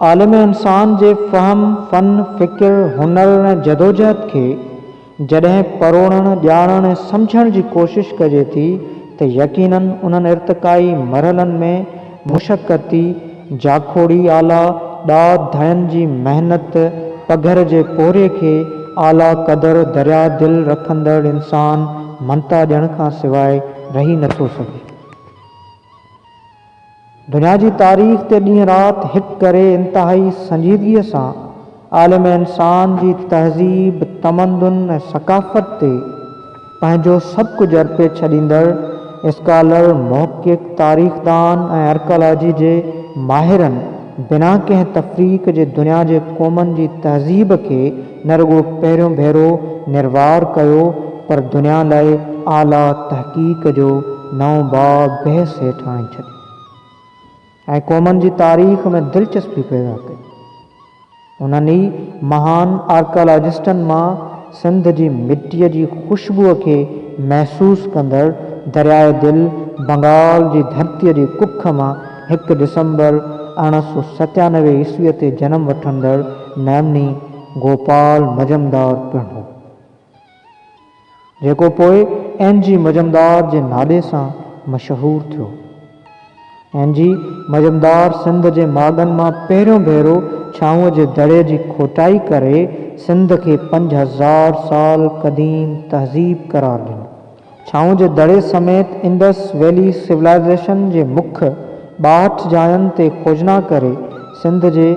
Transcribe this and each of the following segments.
आलिम इंसान जे फ़हम, फ़न, फ़िक्र, हुनर ऐं जदोजहद खे जॾहिं परोड़ण, ॼाणण ऐं सम्झण जी कोशिश कजे थी त यकीनन उन्हनि इर्तिक़ाई मरहलनि में मुशक़ती, जाखोड़ी आला, ॾाद धयन जी महिनत, पघर जे पोरे खे आला क़दर दरिया दिल रखंदड़ इंसान ममता ॾियण खां सवाइ रही नथो सघे। दुनिया जी तारीख़ ते ॾींहुं राति हिकु करे इंतिहाई संजीदगीअ सां आलिम इंसान जी तहज़ीब, तमदुन ऐं सक़ाफ़त ते पंहिंजो सभु कुझु अर्पे छॾींदड़ स्कॉलर, मुहक़िक़, तारीख़दान ऐं आर्कियोलॉजी जे माहिरनि बिना कंहिं तफ़रीक़ जे दुनिया जे क़ौमनि जी तहज़ीब खे न रुॻो पहिरियों भेरो निर्वार कयो पर दुनिया लाइ आला तहक़ीक़ जो नओं बाब बहस हेठि आणे छॾियो ऐं क़ौमनि जी तारीख़ में दिलचस्पी पैदा कई। उन्हनि ई महान आर्कियोलॉजिस्टनि मां सिंध जी मिटीअ जी ख़ुशबूअ खे महसूसु कंदड़ दरियाए दिल, बंगाल जी धरतीअ जी कुख मां 1 दिसंबर 1897 ईस्वीअ ते जनम वठंदड़ नैमनी गोपाल मजमदार पिणु हो, जेको पोइ NG मजमदार जे नाले सां मशहूरु थियो। NG मजमदार सिंध जे माॻनि मां पहिरियों भेरो छाऊं जे दड़े जी खोटाई करे सिंध खे 5000 साल क़दीम तहज़ीब क़रार ॾिनो। छाऊं जे दड़े समेत इंडस वैली सिविलाइज़ेशन जे मुख 62 जायुनि ते खोजना करे सिंध जे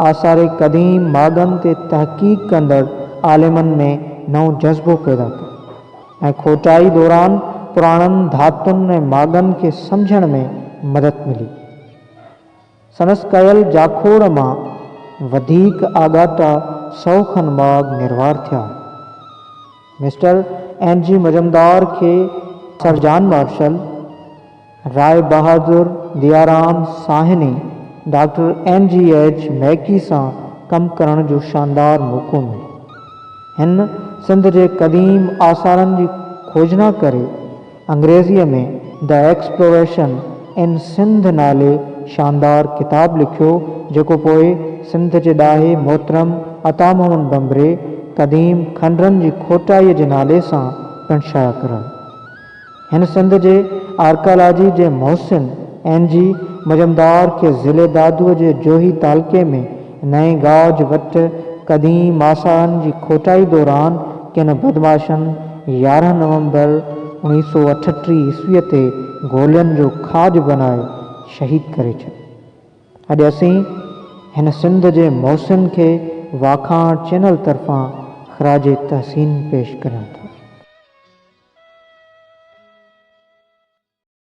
आसारे क़दीम माॻनि ते तहक़ीक़ कंदड़ आलिमनि में नओं जज़्बो पैदा कयो ऐं खोटाई दौरान पुराणनि धातुनि ऐं माॻनि खे सम्झण में मदद मिली। संदसि कयल जाखोड़ मां वधीक आगाटा 100 खनि बाग निर्वार थिया। मिस्टर NG मजमदार खे sir John Marshall, Rai Bahadur, दियाराम Sahni, doctor NGH मैकी सां कमु करण जो शानदार मौक़ो मिलियो। हिन सिंध जे क़दीम आसारनि जी खोजना करे अंग्रेज़ीअ में द एक्सप्लोरेशन इन सिंध नाले शानदार किताब लिखियो, जेको पोइ सिंध जे ॾाहे मोहतरम अता मोहम्मद बम्बरे क़दीम खंडरनि जी खोटाईअ जे नाले सां पिणु शाया करायो। हिन सिंध जे आर्कियोलॉजी जे मोहसिन NG मजमदार खे ज़िले दादूअ जे जोही तालके में नए गाज वटि क़दीम आसारनि जी खोटाई दौरान किन बदमाशनि 11 नवंबर 1938 ईस्वीअ ते गोलियुनि जो खाज बनाए शहीद करे छॾियो। अॼु असीं हिन सिंध जे मोहसिन खे वाखाण चैनल तरफ़ां ख़राज तहसीन पेश करियूं था।